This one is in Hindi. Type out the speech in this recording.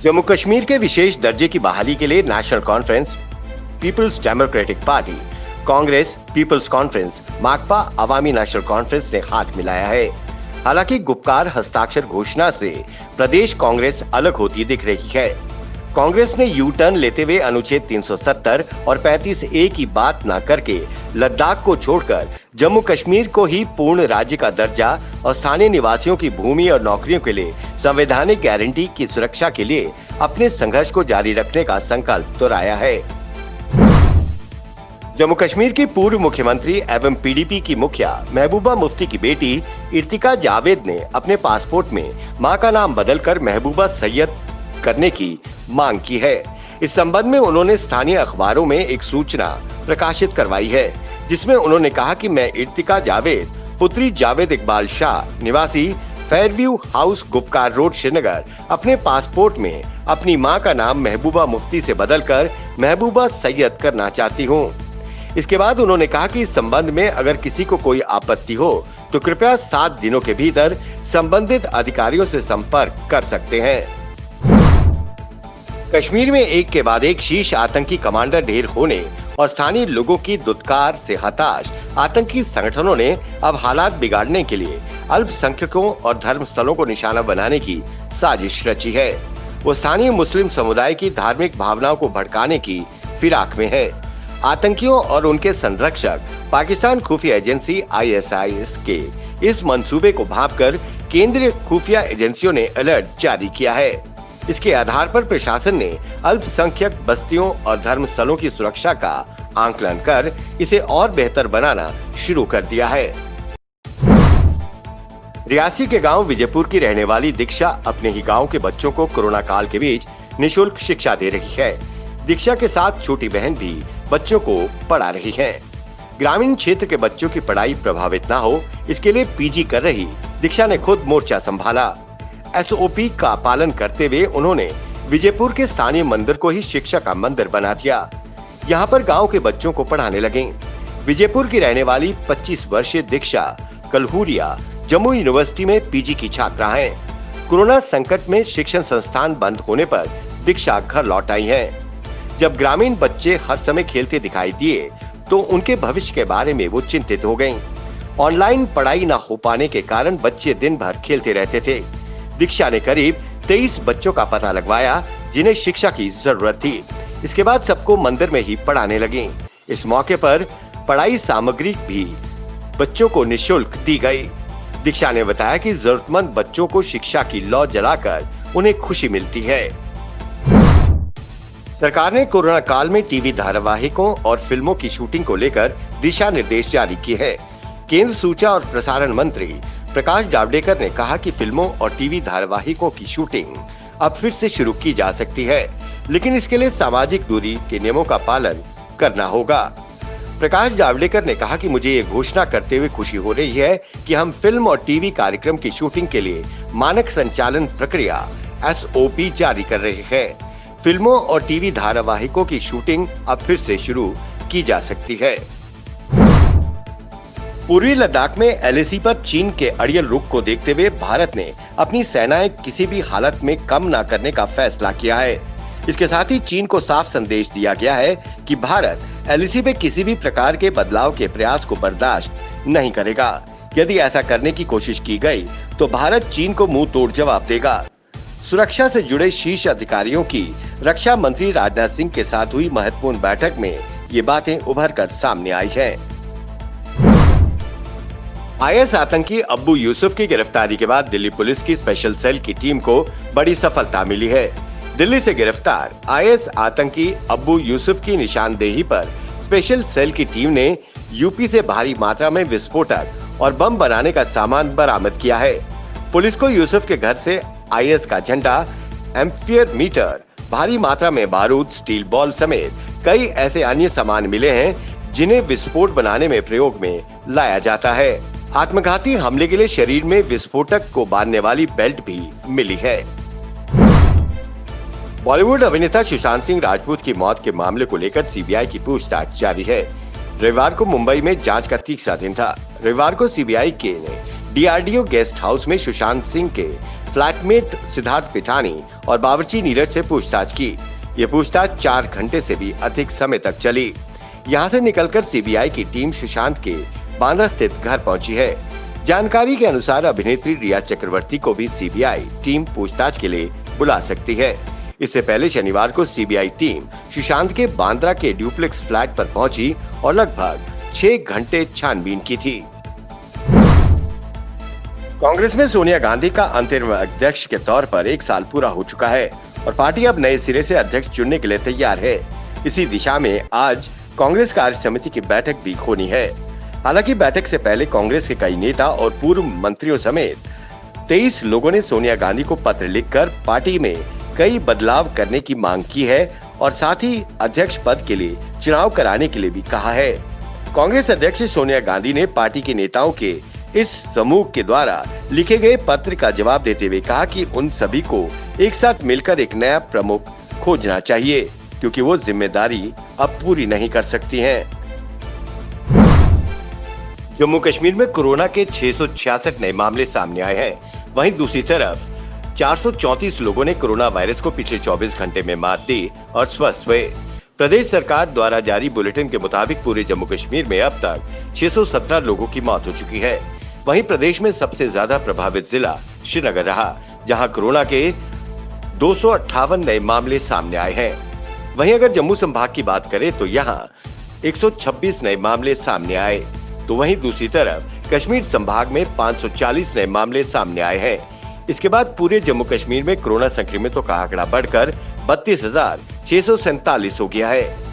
जम्मू कश्मीर के विशेष दर्जे की बहाली के लिए नेशनल कॉन्फ्रेंस, पीपल्स डेमोक्रेटिक पार्टी, कांग्रेस, पीपल्स कॉन्फ्रेंस, माकपा, अवामी नेशनल कॉन्फ्रेंस ने हाथ मिलाया है। हालांकि गुपकार हस्ताक्षर घोषणा से प्रदेश कांग्रेस अलग होती दिख रही है। कांग्रेस ने यू टर्न लेते हुए अनुच्छेद 370 और 35A की बात न करके लद्दाख को छोड़कर जम्मू कश्मीर को ही पूर्ण राज्य का दर्जा और स्थानीय निवासियों की भूमि और नौकरियों के लिए संवैधानिक गारंटी की सुरक्षा के लिए अपने संघर्ष को जारी रखने का संकल्प दोहराया है। जम्मू कश्मीर की पूर्व मुख्यमंत्री एवं पीडीपी की मुखिया महबूबा मुफ्ती की बेटी इर्तिका जावेद ने अपने पासपोर्ट में मां का नाम बदलकर महबूबा सैयद करने की मांग की है। इस संबंध में उन्होंने स्थानीय अखबारों में एक सूचना प्रकाशित करवाई है, जिसमें उन्होंने कहा कि मैं इर्तिका जावेद पुत्री जावेद इकबाल शाह निवासी Fairview house Gupkar road Srinagar अपने पासपोर्ट में अपनी मां का नाम महबूबा मुफ्ती से बदलकर महबूबा सैयद करना चाहती हूं। इसके बाद उन्होंने कहा कि इस संबंध में अगर किसी को कोई आपत्ति हो तो कृपया 7 दिनों के भीतर संबंधित अधिकारियों से संपर्क कर सकते हैं। कश्मीर में एक के बाद एक शीर्ष आतंकी कमांडर ढेर होने और स्थानीय लोगों की दुत्कार से हताश आतंकी संगठनों ने अब हालात बिगाड़ने के लिए अल्पसंख्यकों और धर्मस्थलों को निशाना बनाने की साजिश रची है। वो स्थानीय मुस्लिम समुदाय की धार्मिक भावनाओं को भड़काने की फिराक में है। आतंकियों और उनके संरक्षक पाकिस्तान खुफिया एजेंसी ISIS के इस मंसूबे को भांपकर केंद्रीय खुफिया एजेंसियों ने अलर्ट जारी किया है। इसके आधार पर प्रशासन ने अल्पसंख्यक बस्तियों और धर्मस्थलों की सुरक्षा का आंकलन कर इसे और बेहतर बनाना शुरू कर दिया है। रियासी के गांव विजयपुर की रहने वाली दीक्षा अपने ही गांव के बच्चों को कोरोना काल के बीच निःशुल्क शिक्षा दे रही है। दीक्षा के साथ छोटी बहन भी बच्चों को पढ़ा रही है। ग्रामीण क्षेत्र के बच्चों की पढ़ाई प्रभावित न हो, इसके लिए PG कर रही दीक्षा ने खुद मोर्चा संभाला। SOP का पालन करते हुए उन्होंने विजयपुर के स्थानीय मंदिर को ही शिक्षा का मंदिर बना दिया। यहाँ पर गांव के बच्चों को पढ़ाने लगे। विजयपुर की रहने वाली 25 वर्षीय दीक्षा कलहुरिया जम्मू यूनिवर्सिटी में PG की छात्रा है। कोरोना संकट में शिक्षण संस्थान बंद होने पर दीक्षा घर लौट आई है। जब ग्रामीण बच्चे हर समय खेलते दिखाई दिए तो उनके भविष्य के बारे में वो चिंतित हो गयीं। ऑनलाइन पढ़ाई न हो पाने के कारण बच्चे दिन भर खेलते रहते थे। दीक्षा ने करीब 23 बच्चों का पता लगवाया जिन्हें शिक्षा की जरूरत थी। इसके बाद सबको मंदिर में ही पढ़ाने लगी। इस मौके पर पढ़ाई सामग्री भी बच्चों को निःशुल्क दी गई। दीक्षा ने बताया कि जरूरतमंद बच्चों को शिक्षा की लौ जलाकर उन्हें खुशी मिलती है। सरकार ने कोरोना काल में टीवी धारावाहिकों और फिल्मों की शूटिंग को लेकर दिशा निर्देश जारी किए हैं। केंद्र सूचना और प्रसारण मंत्री प्रकाश जावड़ेकर ने कहा कि फिल्मों और टीवी धारावाहिकों की शूटिंग अब फिर से शुरू की जा सकती है, लेकिन इसके लिए सामाजिक दूरी के नियमों का पालन करना होगा। प्रकाश जावड़ेकर ने कहा कि मुझे ये घोषणा करते हुए खुशी हो रही है कि हम फिल्म और टीवी कार्यक्रम की शूटिंग के लिए मानक संचालन प्रक्रिया SOP जारी कर रहे हैं। फिल्मों और टीवी धारावाहिकों की शूटिंग अब फिर से शुरू की जा सकती है। पूर्वी लद्दाख में LAC पर चीन के अड़ियल रुख को देखते हुए भारत ने अपनी सेनाएं किसी भी हालत में कम न करने का फैसला किया है। इसके साथ ही चीन को साफ संदेश दिया गया है कि भारत LAC पे किसी भी प्रकार के बदलाव के प्रयास को बर्दाश्त नहीं करेगा। यदि ऐसा करने की कोशिश की गई तो भारत चीन को मुंह तोड़ जवाब देगा। सुरक्षा से जुड़े शीर्ष अधिकारियों की रक्षा मंत्री राजनाथ सिंह के साथ हुई महत्वपूर्ण बैठक में ये बातें उभर कर सामने आई है। IS आतंकी अब्बू यूसुफ की गिरफ्तारी के बाद दिल्ली पुलिस की स्पेशल सेल की टीम को बड़ी सफलता मिली है। दिल्ली से गिरफ्तार IS आतंकी अब्बू यूसुफ की निशानदेही पर स्पेशल सेल की टीम ने यूपी से भारी मात्रा में विस्फोटक और बम बनाने का सामान बरामद किया है। पुलिस को यूसुफ के घर से IS का झंडा, एम्फियर मीटर, भारी मात्रा में बारूद, स्टील बॉल समेत कई ऐसे अन्य सामान मिले हैं जिन्हें विस्फोट बनाने में प्रयोग में लाया जाता है। आत्मघाती हमले के लिए शरीर में विस्फोटक को बांधने वाली बेल्ट भी मिली है। बॉलीवुड अभिनेता सुशांत सिंह राजपूत की मौत के मामले को लेकर CBI की पूछताछ जारी है। रविवार को मुंबई में जांच का तीसरा दिन था। रविवार को CBI ने DRDO गेस्ट हाउस में सुशांत सिंह के फ्लैटमेट सिद्धार्थ पिठानी और बावर्ची नीरज से पूछताछ की। ये पूछताछ 4 घंटे से भी अधिक समय तक चली। यहाँ से निकलकर सीबीआई की टीम सुशांत के बांद्रा स्थित घर पहुंची है। जानकारी के अनुसार अभिनेत्री रिया चक्रवर्ती को भी सीबीआई टीम पूछताछ के लिए बुला सकती है। इससे पहले शनिवार को सीबीआई टीम सुशांत के बांद्रा के ड्यूप्लेक्स फ्लैट पर पहुंची और लगभग 6 घंटे छानबीन की थी। कांग्रेस में सोनिया गांधी का अंतरिम अध्यक्ष के तौर पर 1 साल पूरा हो चुका है और पार्टी अब नए सिरे से अध्यक्ष चुनने के लिए तैयार है। इसी दिशा में आज कांग्रेस कार्य समिति की बैठक भी होनी है। हालांकि बैठक से पहले कांग्रेस के कई नेता और पूर्व मंत्रियों समेत 23 लोगों ने सोनिया गांधी को पत्र लिखकर पार्टी में कई बदलाव करने की मांग की है और साथ ही अध्यक्ष पद के लिए चुनाव कराने के लिए भी कहा है। कांग्रेस अध्यक्ष सोनिया गांधी ने पार्टी के नेताओं के इस समूह के द्वारा लिखे गए पत्र का जवाब देते हुए कहा कि उन सभी को एक साथ मिलकर एक नया प्रमुख खोजना चाहिए, क्योंकि वो जिम्मेदारी अब पूरी नहीं कर सकती हैं। जम्मू कश्मीर में कोरोना के 666 नए मामले सामने आए हैं। वहीं दूसरी तरफ 434 लोगों ने कोरोना वायरस को पिछले 24 घंटे में मात दी और स्वस्थ हुए। प्रदेश सरकार द्वारा जारी बुलेटिन के मुताबिक पूरे जम्मू कश्मीर में अब तक 617 लोगों की मौत हो चुकी है। वहीं प्रदेश में सबसे ज्यादा प्रभावित जिला श्रीनगर रहा, जहां कोरोना के 258 नए मामले सामने आए हैं। वहीं अगर जम्मू संभाग की बात करें तो यहां 126 नए मामले सामने आए, तो वहीं दूसरी तरफ कश्मीर संभाग में 540 नए मामले सामने आए हैं। इसके बाद पूरे जम्मू कश्मीर में कोरोना संक्रमितों का आंकड़ा बढ़कर 32,647 हो गया है।